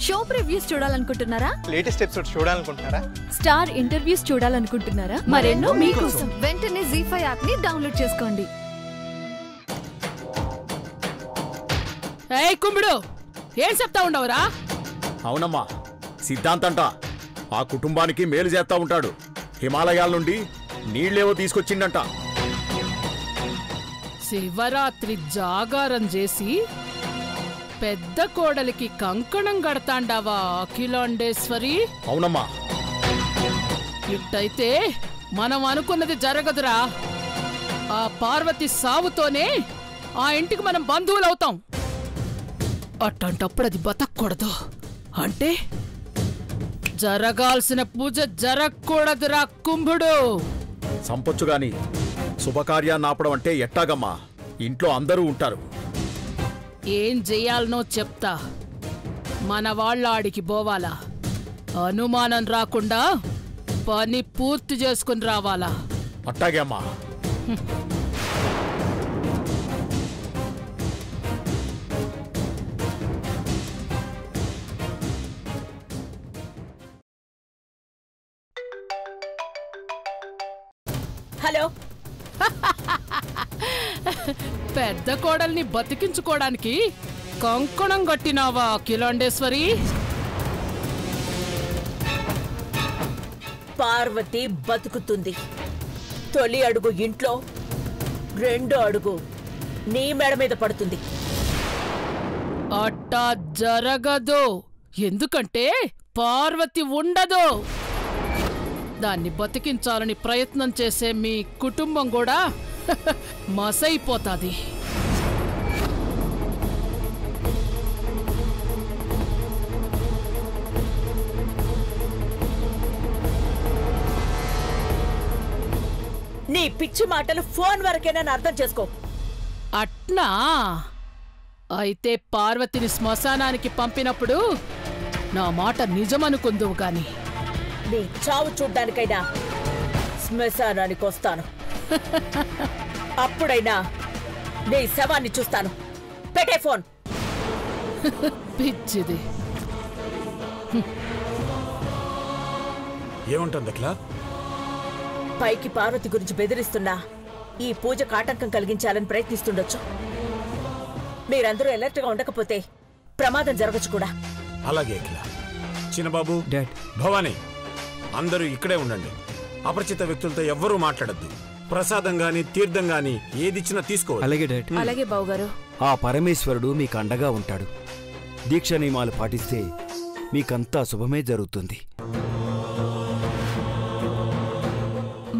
Show previews చూడాలనుకుంటున్నారా? Latest episodes చూడాలనుకుంటున్నారా? Star interviews చూడాలనుకుంటున్నారా? మరెన్నో మీకోసం వెంటనే ZEE5 యాప్ ని డౌన్లోడ్ చేసుకోండి. ఏయ్ కుంబుడు, ఏం చెప్తా ఉండవురా? అవునమ్మా, సిద్ధాంతంట ఆ కుటుంబానికి మేలు చేస్తా ఉంటాడు. హిమాలయాల నుండి నీళ్లేవో తీసుకొచ్చిండంట. శివరాత్రి జాగారం చేసి పెద్ద కోడలికి కంకణం గడతాండావా అఖిలాండేశ్వరి? అవునమ్మా. ఇట్టయితే మనం అనుకున్నది జరగదురా. ఆ పార్వతి సావుతోనే ఆ ఇంటికి మనం బంధువులవుతాం. అట్టంటప్పుడు అది బతకూడదు అంటే జరగాల్సిన పూజ జరగకూడదురా కుంభుడు. సంపొచ్చుగాని శుభకార్యాన్ని ఆపడం అంటే ఎట్టాగమ్మా? ఇంట్లో అందరూ ఉంటారు. ఏం చెయ్యాలనో చెప్తా. మన వాళ్ళ ఆడికి పోవాలా, అనుమానం రాకుండా పని పూర్తి చేసుకుని రావాలా. అట్టాగే అమ్మా. హలో. పెద్ద కోడల్ని బతికించుకోవడానికి కంకణం కట్టినావా అఖిలాండేశ్వరి? పార్వతి బతుకుతుంది. తొలి అడుగు ఇంట్లో, రెండో అడుగు నీ మెడ మీద పడుతుంది. అట్టా జరగదు. ఎందుకంటే పార్వతి ఉండదు. దాన్ని బతికించాలని ప్రయత్నం చేసే మీ కుటుంబం కూడా మసైపోతాది. నీ పిచ్చి మాటలు ఫోన్ వరకేనా అర్థం చేసుకో. అట్నా? అయితే పార్వతిని శ్మశానానికి పంపినప్పుడు నా మాట నిజమనుకుందువు గాని నీ చావు చూడ్డానికైనా శ్మశానానికి వస్తాను. అప్పుడైనా నీ శవాన్ని చూస్తాను. పెట్టే ఫోన్. పిచ్చిది. ఏమంటుంది అట్లా? పైకి పార్వతి గురించి బెదిరిస్తున్నా ఈ పూజకు ఆటంకం కలిగించాలని ప్రయత్నిస్తుండొచ్చు. మీరందరూ అలర్ట్గా ఉండకపోతే ప్రమాదం జరగచ్చు కూడా. అలాగే అఖిల. చిన్నబాబు, భవానీ, అందరూ ఇక్కడే ఉండండి. అపరిచిత వ్యక్తులతో ఎవ్వరూ మాట్లాడద్దు. ప్రసాదం గాని తీర్థం గాని ఏదిచ్చినా తీసుకో. అలాగే బావుగారు. ఆ పరమేశ్వరుడు మీకు అండగా ఉంటాడు. దీక్ష నియమాలు పాటిస్తే మీకంతా శుభమే జరుగుతుంది.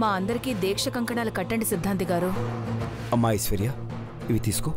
మా అందరికీ దీక్ష కంకణాలు కట్టండి సిద్ధాంతి గారు. అమ్మా ఐశ్వర్య, ఇవి తీసుకో.